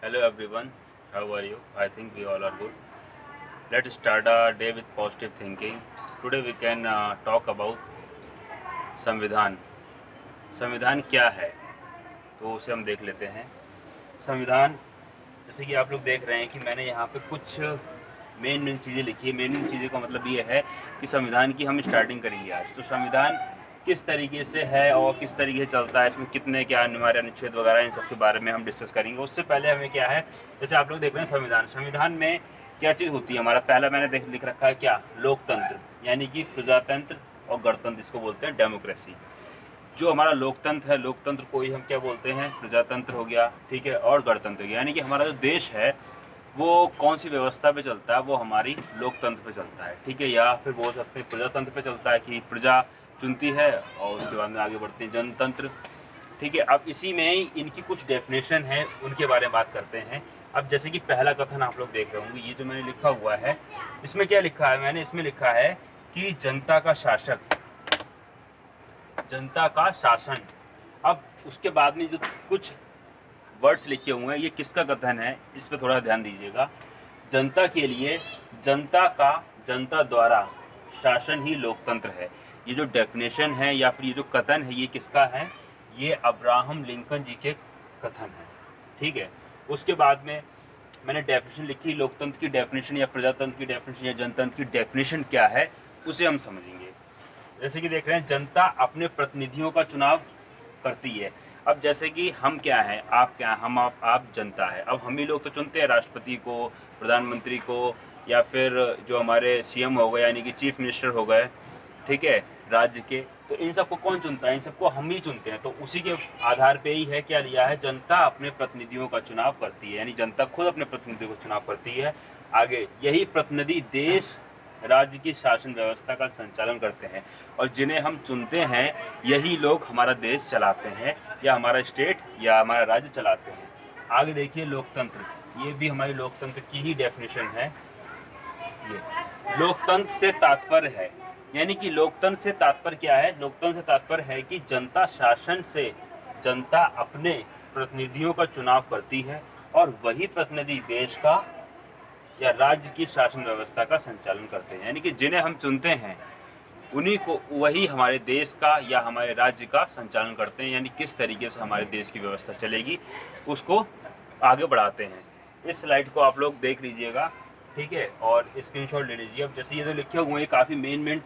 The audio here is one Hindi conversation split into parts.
Hello everyone, how are you? I think we all are good. Let's start our day with positive thinking. Today we can talk about संविधान. संविधान क्या है? तो उसे हम देख लेते हैं. संविधान, जैसे कि आप लोग देख रहे हैं कि मैंने यहाँ पे कुछ मेन चीज़ें लिखी है. मेन चीज़ें का मतलब ये है कि संविधान की हम स्टार्टिंग करेंगे आज. तो संविधान किस तरीके से है और किस तरीके से चलता है, इसमें कितने क्या अनिवार्य अनुच्छेद वगैरह, इन सब के बारे में हम डिस्कस करेंगे. उससे पहले हमें क्या है, जैसे आप लोग देख रहे हैं संविधान में क्या चीज़ होती है. हमारा पहला मैंने लिख रखा है क्या, लोकतंत्र, यानी कि प्रजातंत्र और गणतंत्र, इसको बोलते हैं डेमोक्रेसी. जो हमारा लोकतंत्र है, लोकतंत्र को ही हम क्या बोलते हैं, प्रजातंत्र हो गया, ठीक है, और गणतंत्र हो गया. यानी कि हमारा जो देश है वो कौन सी व्यवस्था पे चलता है, वो हमारी लोकतंत्र पे चलता है, ठीक है, या फिर बोल सकते हैं प्रजातंत्र पे चलता है कि प्रजा चुनती है और उसके बाद में आगे बढ़ती है जनतंत्र, ठीक है. अब इसी में इनकी कुछ डेफिनेशन है, उनके बारे में बात करते हैं. अब जैसे कि पहला कथन आप लोग देख रहे होंगे, ये जो मैंने लिखा हुआ है, इसमें क्या लिखा है, मैंने इसमें लिखा है कि जनता का शासक, जनता का शासन. अब उसके बाद में जो कुछ वर्ड्स लिखे हुए हैं, ये किसका कथन है, इस पर थोड़ा ध्यान दीजिएगा. जनता के लिए, जनता का, जनता द्वारा शासन ही लोकतंत्र है. ये जो डेफिनेशन है या फिर ये जो कथन है, ये किसका है, ये अब्राहम लिंकन जी के कथन है, ठीक है. उसके बाद में मैंने डेफिनेशन लिखी, लोकतंत्र की डेफिनेशन या प्रजातंत्र की डेफिनेशन या जनतंत्र की डेफिनेशन क्या है, उसे हम समझेंगे. जैसे कि देख रहे हैं, जनता अपने प्रतिनिधियों का चुनाव करती है. अब जैसे कि हम क्या हैं, आप क्या हैं, हम आप जनता है. अब हम ही लोग तो चुनते हैं राष्ट्रपति को, प्रधानमंत्री को, या फिर जो हमारे सीएम हो गए यानी कि चीफ मिनिस्टर हो गए, ठीक है, राज्य के. तो इन सबको कौन चुनता है, इन सबको हम ही चुनते हैं. तो उसी के आधार पे ही है क्या लिया है, जनता अपने प्रतिनिधियों का चुनाव करती है, यानी जनता खुद अपने प्रतिनिधियों का चुनाव करती है. आगे यही प्रतिनिधि देश राज्य की शासन व्यवस्था का संचालन करते हैं, और जिन्हें हम चुनते हैं यही लोग हमारा देश चलाते हैं, या हमारा स्टेट या हमारा राज्य चलाते हैं. आगे देखिए लोकतंत्र, ये भी हमारी लोकतंत्र की ही डेफिनेशन है. ये लोकतंत्र से तात्पर्य है, यानी कि लोकतंत्र से तात्पर्य क्या है, लोकतंत्र से तात्पर्य है कि जनता शासन से, जनता अपने प्रतिनिधियों का चुनाव करती है और वही प्रतिनिधि देश का या राज्य की शासन व्यवस्था का संचालन करते हैं. यानी कि जिन्हें हम चुनते हैं उन्हीं को, वही हमारे देश का या हमारे राज्य का संचालन करते हैं. यानी किस तरीके से हमारे देश की व्यवस्था चलेगी उसको आगे बढ़ाते हैं. इस स्लाइड को आप लोग देख लीजिएगा, ठीक है, और स्क्रीनशॉट ले लीजिए. अब जैसे ये जो लिखे हुए हैं, काफ़ी मेन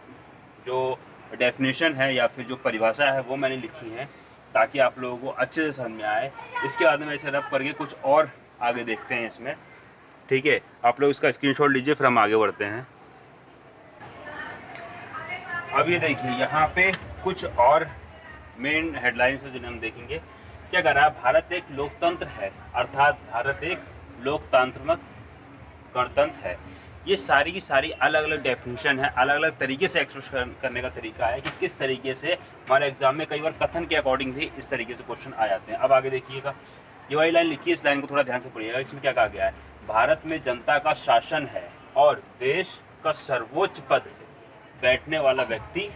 जो डेफिनेशन है या फिर जो परिभाषा है वो मैंने लिखी है ताकि आप लोगों को अच्छे से समझ में आए. इसके बाद में इसे रब करके कुछ और आगे देखते हैं इसमें, ठीक है. आप लोग इसका स्क्रीनशॉट लीजिए, फिर हम आगे बढ़ते हैं. अब ये देखिए, यहाँ पे कुछ और मेन हेडलाइंस है जिन्हें हम देखेंगे. क्या कर रहा है, भारत एक लोकतंत्र है, अर्थात भारत एक लोकतांत्रिक गणतंत्र है. ये सारी की सारी अलग अलग डेफिनेशन है, अलग अलग तरीके से एक्सप्रेस करने का तरीका है कि किस तरीके से हमारे एग्जाम में कई बार कथन के अकॉर्डिंग भी इस तरीके से क्वेश्चन आ जाते हैं. अब आगे देखिएगा, ये वाली लाइन लिखी है, इस लाइन को थोड़ा ध्यान से पढ़िएगा. इसमें क्या कहा गया है, भारत में जनता का शासन है और देश का सर्वोच्च पद बैठने वाला व्यक्ति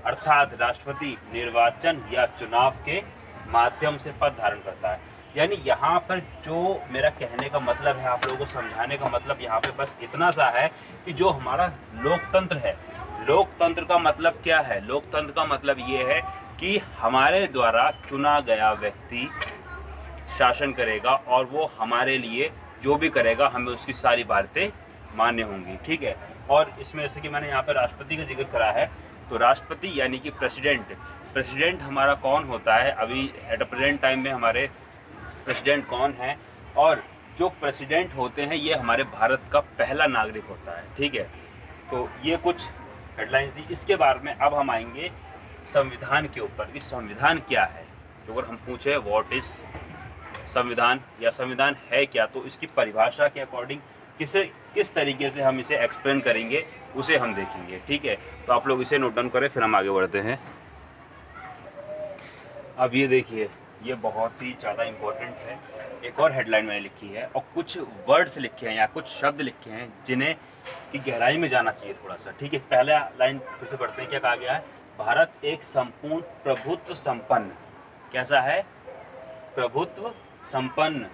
अर्थात राष्ट्रपति निर्वाचन या चुनाव के माध्यम से पद धारण करता है. यानी यहाँ पर जो मेरा कहने का मतलब है, आप लोगों को समझाने का मतलब यहाँ पे बस इतना सा है कि जो हमारा लोकतंत्र है, लोकतंत्र का मतलब क्या है, लोकतंत्र का मतलब ये है कि हमारे द्वारा चुना गया व्यक्ति शासन करेगा और वो हमारे लिए जो भी करेगा हमें उसकी सारी बातें मान्य होंगी, ठीक है. और इसमें जैसे कि मैंने यहाँ पर राष्ट्रपति का जिक्र करा है, तो राष्ट्रपति यानी कि प्रेसिडेंट, प्रेसिडेंट हमारा कौन होता है, अभी एट अ प्रेजेंट टाइम में हमारे प्रेसिडेंट कौन है, और जो प्रेसिडेंट होते हैं ये हमारे भारत का पहला नागरिक होता है, ठीक है. तो ये कुछ हेडलाइंस थी. इसके बारे में अब हम आएंगे संविधान के ऊपर कि संविधान क्या है. तो अगर हम पूछे व्हाट इज संविधान या संविधान है क्या, तो इसकी परिभाषा के अकॉर्डिंग किस तरीके से हम इसे एक्सप्लेन करेंगे उसे हम देखेंगे, ठीक है. तो आप लोग इसे नोट डाउन करें, फिर हम आगे बढ़ते हैं. अब ये देखिए, ये बहुत ही ज़्यादा इम्पोर्टेंट है. एक और हेडलाइन मैंने लिखी है और कुछ वर्ड्स लिखे हैं या कुछ शब्द लिखे हैं जिन्हें की गहराई में जाना चाहिए थोड़ा सा, ठीक है. पहला लाइन फिर से पढ़ते हैं, क्या कहा गया है, भारत एक संपूर्ण प्रभुत्व संपन्न, कैसा है, प्रभुत्व संपन्न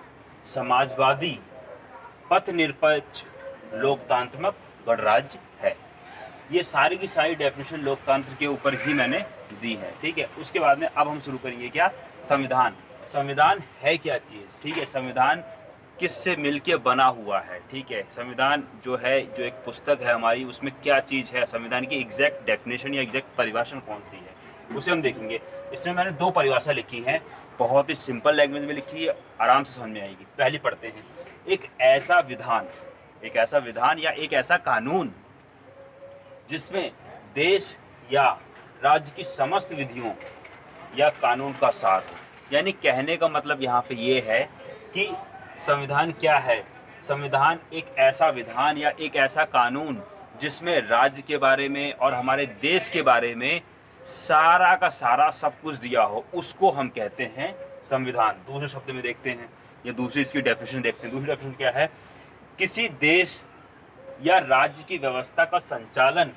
समाजवादी, पथ निरपेक्ष, लोकतांत्रिक गणराज्य है। ये सारी की सारी डेफिनेशन लोकतंत्र के ऊपर ही मैंने दी है, ठीक है। उसके बाद में अब हम शुरू करेंगे क्या, संविधान। संविधान है क्या चीज़, ठीक है। संविधान किससे मिलके बना हुआ है, ठीक है। संविधान जो है, जो एक पुस्तक है हमारी, उसमें क्या चीज़ है, संविधान की एग्जैक्ट डेफिनेशन या एग्जैक्ट परिभाषा कौन सी है, उसे हम देखेंगे। इसमें मैंने 2 परिभाषा लिखी हैं, बहुत ही सिंपल लैंग्वेज में लिखी है, आराम से समझ में आएगी। पहली पढ़ते हैं। एक ऐसा विधान या एक ऐसा कानून जिसमें देश या राज्य की समस्त विधियों या कानून का सार हो। यानी कहने का मतलब यहाँ पे ये है कि संविधान क्या है। संविधान एक ऐसा विधान या एक ऐसा कानून जिसमें राज्य के बारे में और हमारे देश के बारे में सारा का सारा सब कुछ दिया हो, उसको हम कहते हैं संविधान। दूसरे शब्द में देखते हैं या दूसरी इसकी डेफिनेशन देखते हैं। दूसरी डेफिनेशन क्या है, किसी देश या राज्य की व्यवस्था का संचालन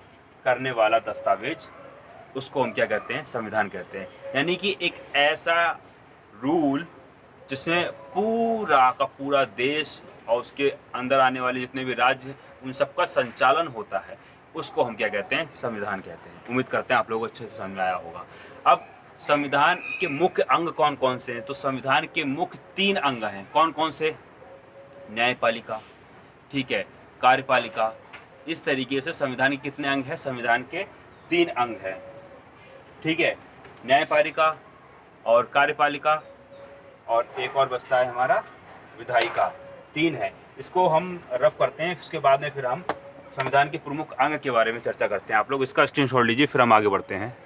करने वाला दस्तावेज, उसको हम क्या कहते हैं, संविधान कहते हैं। यानी कि एक ऐसा रूल जिसमें पूरा का पूरा देश और उसके अंदर आने वाले जितने भी राज्य, उन सबका संचालन होता है, उसको हम क्या कहते हैं, संविधान कहते हैं। उम्मीद करते हैं आप लोगों को अच्छे से समझ में आया होगा। अब संविधान के मुख्य अंग कौन कौन से हैं, तो संविधान के मुख्य 3 अंग हैं। कौन कौन से, न्यायपालिका, ठीक है, कार्यपालिका। इस तरीके से संविधान के कितने अंग हैं, संविधान के 3 अंग हैं, ठीक है। न्यायपालिका और कार्यपालिका और एक और बचता है हमारा विधायिका, 3 है। इसको हम रफ करते हैं, उसके बाद में फिर हम संविधान के प्रमुख अंग के बारे में चर्चा करते हैं। आप लोग इसका स्क्रीनशॉट लीजिए, फिर हम आगे बढ़ते हैं।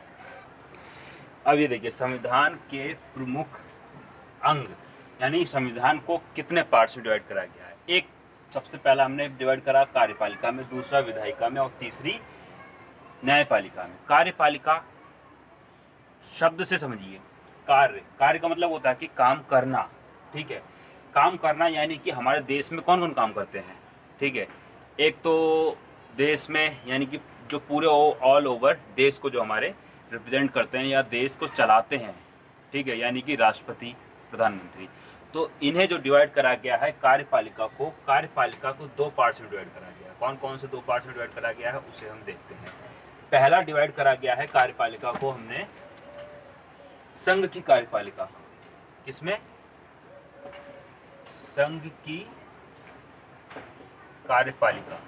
अब ये देखिए, संविधान के प्रमुख अंग यानी संविधान को कितने पार्ट्स में डिवाइड करा गया है। एक सबसे पहला हमने डिवाइड करा कार्यपालिका में, दूसरा विधायिका में और तीसरी न्यायपालिका में। कार्यपालिका शब्द से समझिए, कार्य का मतलब होता है कि काम करना, ठीक है। काम करना यानी कि हमारे देश में कौन कौन काम करते हैं, ठीक है। एक तो देश में यानी कि जो पूरे ऑल ओवर देश को जो हमारे रिप्रेजेंट करते हैं या देश को चलाते हैं, ठीक है, यानी कि राष्ट्रपति, प्रधानमंत्री। तो इन्हें जो डिवाइड करा गया है कार्यपालिका को 2 पार्ट्स में डिवाइड करा गया है। कौन कौन से 2 पार्ट्स में डिवाइड करा गया है, उसे हम देखते हैं। पहला डिवाइड करा गया है कार्यपालिका को हमने संघ की कार्यपालिका। किसमें, संघ की कार्यपालिका।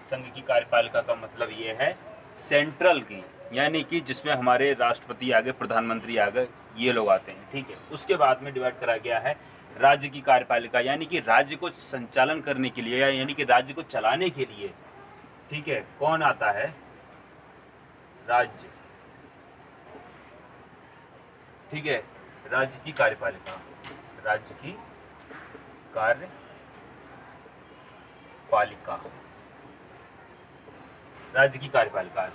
संघ की कार्यपालिका का मतलब ये है सेंट्रल की, यानी कि जिसमें हमारे राष्ट्रपति आ गए, प्रधानमंत्री आ गए, ये लोग आते हैं, ठीक है। उसके बाद में डिवाइड करा गया है राज्य की कार्यपालिका, यानी कि राज्य को संचालन करने के लिए यानी कि राज्य को चलाने के लिए, ठीक है, कौन आता है, राज्य, ठीक है। राज्य की कार्यपालिका, राज्य की कार्यपालिका, राज्य की कार्यपालिका।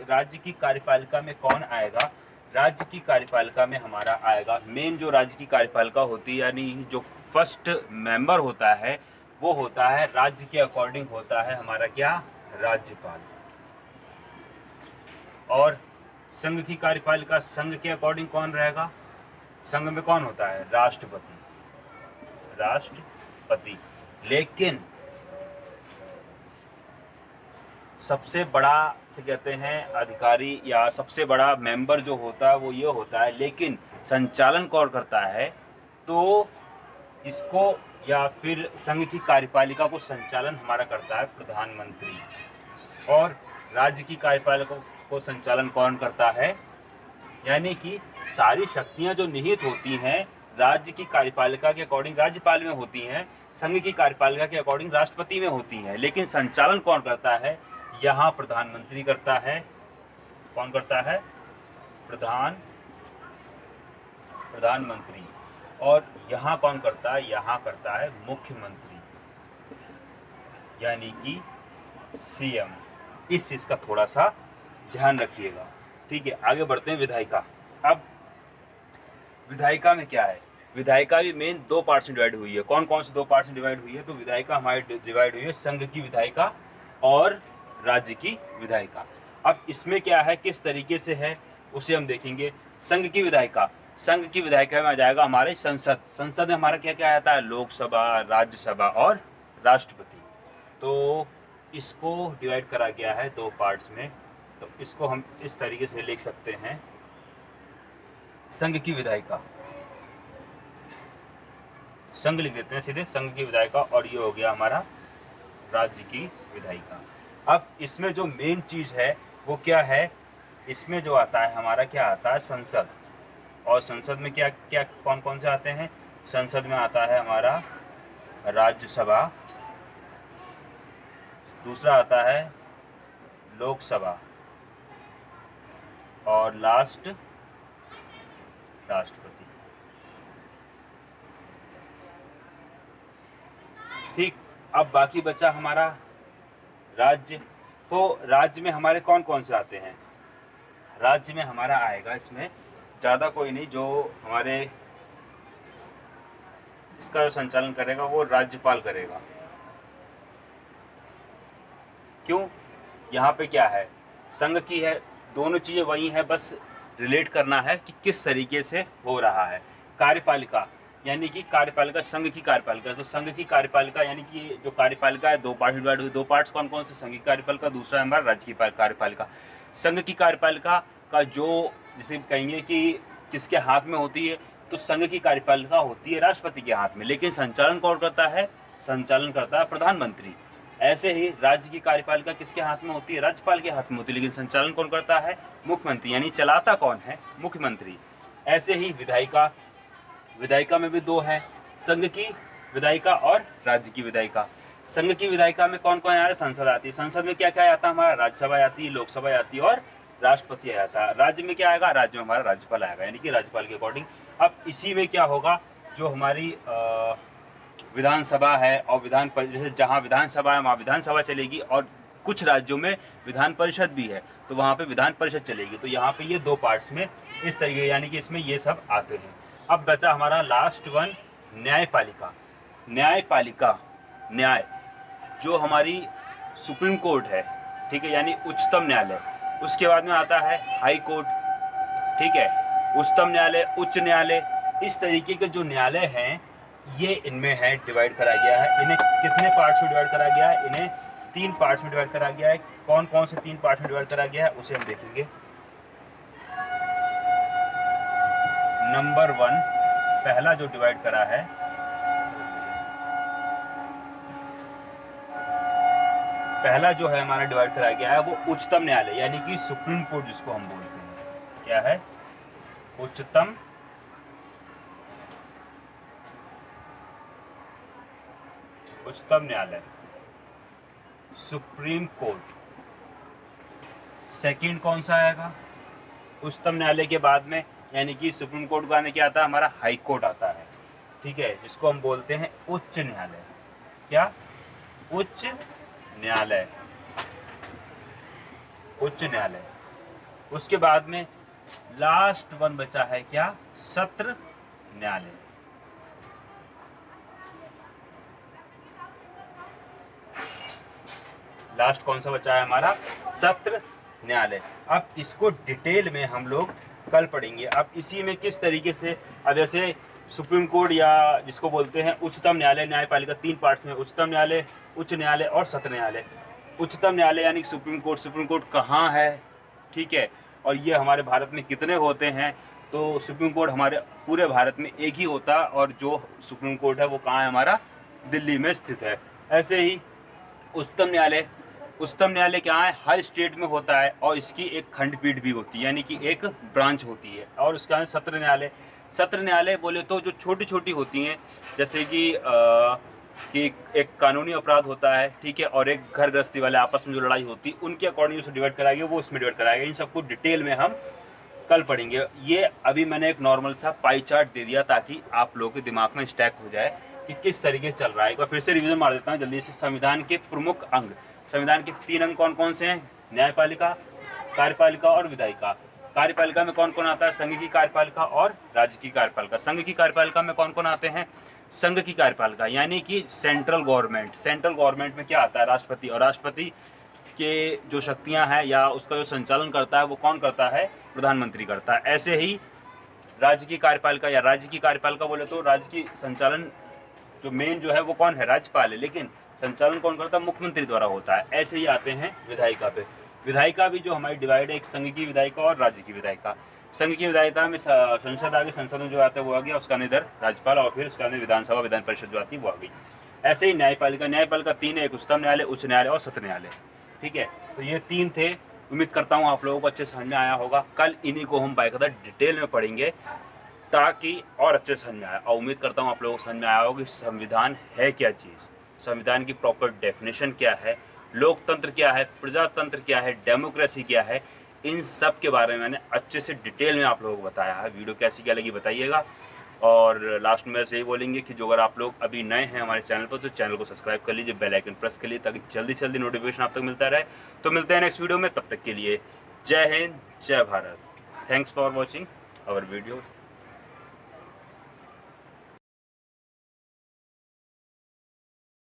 राज्य की कार्यपालिका में कौन आएगा, राज्य की कार्यपालिका में हमारा आएगा मेन जो राज्य की कार्यपालिका होती है, यानी जो फर्स्ट मेंबर होता है वो होता है राज्य के अकॉर्डिंग होता है हमारा क्या, राज्यपाल। और संघ की कार्यपालिका, संघ के अकॉर्डिंग कौन रहेगा, संघ में कौन होता है, राष्ट्रपति, राष्ट्रपति। लेकिन सबसे बड़ा से कहते हैं अधिकारी या सबसे बड़ा मेंबर जो होता है वो ये होता है, लेकिन संचालन कौन करता है, तो इसको या फिर संघ की कार्यपालिका को संचालन हमारा करता है प्रधानमंत्री। और राज्य की कार्यपालिका को संचालन कौन करता है, यानी कि सारी शक्तियां जो निहित होती हैं राज्य की कार्यपालिका के अकॉर्डिंग राज्यपाल में होती हैं, संघ की कार्यपालिका के अकॉर्डिंग राष्ट्रपति में होती हैं, लेकिन संचालन कौन करता है, यहाँ प्रधानमंत्री करता है। कौन करता है, प्रधानमंत्री। और यहाँ कौन करता है, यहाँ करता है मुख्यमंत्री, यानी कि सीएम। इस चीज का थोड़ा सा ध्यान रखिएगा, ठीक है। आगे बढ़ते हैं विधायिका। अब विधायिका में क्या है, विधायिका भी मेन 2 पार्ट्स में डिवाइड हुई है। कौन कौन से 2 पार्ट्स में डिवाइड हुई है, तो विधायिका हमारी डिवाइड हुई है संघ की विधायिका और राज्य की विधायिका। अब इसमें क्या है, किस तरीके से है, उसे हम देखेंगे। संघ की विधायिका, संघ की विधायिका में आ जाएगा हमारे संसद। संसद में हमारा क्या क्या आता है, लोकसभा, राज्यसभा और राष्ट्रपति। तो इसको डिवाइड करा गया है दो पार्ट्स में। तो इसको हम इस तरीके से लिख सकते हैं, संघ की विधायिका, संघ लिख देते हैं सीधे, संघ की विधायिका, और ये हो गया हमारा राज्य की विधायिका। अब इसमें जो मेन चीज है वो क्या है, इसमें जो आता है हमारा क्या आता है, संसद। और संसद में क्या क्या कौन कौन से आते हैं, संसद में आता है हमारा राज्यसभा, दूसरा आता है लोकसभा, और लास्ट राष्ट्रपति। ठीक, अब बाकी बचा हमारा राज्य। तो राज्य में हमारे कौन कौन से आते हैं, राज्य में हमारा आएगा, इसमें ज़्यादा कोई नहीं, जो हमारे इसका जो संचालन करेगा वो राज्यपाल करेगा। क्यों, यहाँ पे क्या है, संघ की है, दोनों चीज़ें वही है, बस रिलेट करना है कि किस तरीके से हो रहा है। कार्यपालिका यानी कि कार्यपालिका, संघ की कार्यपालिका, तो संघ की कार्यपालिका यानी कि जो कार्यपालिका है दो पार्ट डिवाइड हुई। दो पार्ट्स कौन कौन से, संघ की कार्यपालिका, दूसरा है हमारा राज्य की कार्यपालिका। संघ की कार्यपालिका का जो जिसे कहेंगे कि किसके हाथ में होती है, तो संघ की कार्यपालिका होती है राष्ट्रपति के हाथ में, लेकिन संचालन कौन करता है, संचालन करता है प्रधानमंत्री। ऐसे ही राज्य की कार्यपालिका किसके हाथ में होती है, राज्यपाल के हाथ में होती है, लेकिन संचालन कौन करता है, मुख्यमंत्री, यानी चलाता कौन है, मुख्यमंत्री। ऐसे ही विधायिका, विधायिका में भी दो है, संघ की विधायिका और राज्य की विधायिका। संघ की विधायिका में कौन कौन आता है, संसद आती है। संसद में क्या क्या आता है हमारा, राज्यसभा आती है, लोकसभा आती है और राष्ट्रपति आता है। राज्य में क्या आएगा, राज्य में हमारा राज्यपाल आएगा, यानी कि राज्यपाल के अकॉर्डिंग। अब इसी में क्या होगा, जो हमारी विधानसभा है और विधान परिषद, जैसे जहाँ विधानसभा है वहाँ विधानसभा चलेगी, और कुछ राज्यों में विधान परिषद भी है तो वहाँ पे विधान परिषद चलेगी। तो यहाँ पे ये दो पार्ट्स में इस तरीके, यानी कि इसमें ये सब आते हैं। अब बचा हमारा लास्ट वन, न्यायपालिका। न्यायपालिका, न्याय, जो हमारी सुप्रीम कोर्ट है, ठीक है, यानी उच्चतम न्यायालय। उसके बाद में आता है हाई कोर्ट, ठीक है, उच्चतम न्यायालय, उच्च न्यायालय। इस तरीके के जो न्यायालय हैं ये इनमें है डिवाइड करा गया है। इन्हें कितने पार्ट्स में डिवाइड करा गया है, इन्हें 3 पार्ट्स में डिवाइड करा गया है। कौन कौन से 3 पार्ट्स में डिवाइड करा गया है उसे हम देखेंगे। नंबर 1, पहला जो डिवाइड करा है, पहला जो है हमारा डिवाइड कराया गया है वो उच्चतम न्यायालय, यानी कि सुप्रीम कोर्ट जिसको हम बोलते हैं। क्या है, उच्चतम न्यायालय, सुप्रीम कोर्ट। सेकंड कौन सा आएगा, उच्चतम न्यायालय के बाद में, यानी कि सुप्रीम कोर्ट का क्या आता है हमारा, हाई कोर्ट आता है, ठीक है, जिसको हम बोलते हैं उच्च न्यायालय। क्या, उच्च न्यायालय, उच्च न्यायालय। उसके बाद में लास्ट वन बचा है क्या, सत्र न्यायालय। लास्ट कौन सा बचा है हमारा, सत्र न्यायालय। अब इसको डिटेल में हम लोग कल पढ़ेंगे। अब इसी में किस तरीके से, अब जैसे सुप्रीम कोर्ट या जिसको बोलते हैं उच्चतम न्यायालय, न्यायपालिका 3 पार्ट्स में, उच्चतम न्यायालय, उच्च न्यायालय और सत्र न्यायालय। उच्चतम न्यायालय यानी सुप्रीम कोर्ट कहाँ है, ठीक है, और ये हमारे भारत में कितने होते हैं, तो सुप्रीम कोर्ट हमारे पूरे भारत में एक ही होता है, और जो सुप्रीम कोर्ट है वो कहाँ है हमारा, दिल्ली में स्थित है। ऐसे ही उच्चतम न्यायालय, उच्चतम न्यायालय क्या है, हर स्टेट में होता है, और इसकी एक खंडपीठ भी होती है, यानी कि एक ब्रांच होती है। और उसका है सत्र न्यायालय। सत्र न्यायालय बोले तो जो छोटी छोटी होती हैं, जैसे कि एक कानूनी अपराध होता है, ठीक है, और एक घर गृहस्थी वाले आपस में जो लड़ाई होती है, उनके अकॉर्डिंग उसे डिवाइड कराएंगे, वो इसमें डिवाइड कराएंगे। इन सबको डिटेल में हम कल पढ़ेंगे। ये अभी मैंने एक नॉर्मल सा पाई चार्ट दे दिया ताकि आप लोगों के दिमाग में स्टैक हो जाए कि किस तरीके से चल रहा है। एक बार फिर से रिवीजन मार देता हूँ जल्दी से। संविधान के प्रमुख अंग, संविधान के 3 अंग कौन कौन से हैं, न्यायपालिका, कार्यपालिका और विधायिका। कार्यपालिका में कौन कौन आता है, संघ की कार्यपालिका और राज्य की कार्यपालिका। संघ की कार्यपालिका में कौन कौन आते हैं, संघ की कार्यपालिका यानी कि सेंट्रल गवर्नमेंट। सेंट्रल गवर्नमेंट में क्या आता है, राष्ट्रपति, और राष्ट्रपति के जो शक्तियां हैं या उसका जो संचालन करता है वो कौन करता है, प्रधानमंत्री करता है। ऐसे ही राज्य की कार्यपालिका, या राज्य की कार्यपालिका बोले तो राज्य की संचालन जो मेन जो है वो कौन है, राज्यपाल है, लेकिन संचालन कौन करता है, मुख्यमंत्री द्वारा होता है। ऐसे ही आते हैं विधायिका पे। विधायिका भी जो हमारी डिवाइड है, एक संघ की विधायिका और राज्य की विधायिका। संघ की विधायिका में संसद आ गई, संसद में जो आता है वो आ गया, उसका इधर राज्यपाल, और फिर उसका विधानसभा विधान परिषद जो आती है वो आ गई। ऐसे ही न्यायपालिका, न्यायपालिका 3 है, एक उच्चतम न्यायालय, उच्च न्यायालय और सत्र न्यायालय। ठीक है, तो ये 3 थे। उम्मीद करता हूँ आप लोगों को अच्छे समझ में आया होगा। कल इन्हीं को हम बाकायदा डिटेल में पढ़ेंगे ताकि और अच्छे समझ में आए। और उम्मीद करता हूँ आप लोगों को समझ में आया होगा कि संविधान है क्या चीज़, संविधान की प्रॉपर डेफिनेशन क्या है, लोकतंत्र क्या है, प्रजातंत्र क्या है, डेमोक्रेसी क्या है। इन सब के बारे में मैंने अच्छे से डिटेल में आप लोगों को बताया है। वीडियो कैसी क्या लगी बताइएगा। और लास्ट में यही बोलेंगे कि जो अगर आप लोग अभी नए हैं हमारे चैनल पर तो चैनल को सब्सक्राइब कर लीजिए, बेल आइकन प्रेस कर लीजिए, ताकि जल्दी से जल्दी नोटिफिकेशन आप तक मिलता रहे। तो मिलते हैं नेक्स्ट वीडियो में, तब तक के लिए जय हिंद, जय Bharat. Thanks for watching our video.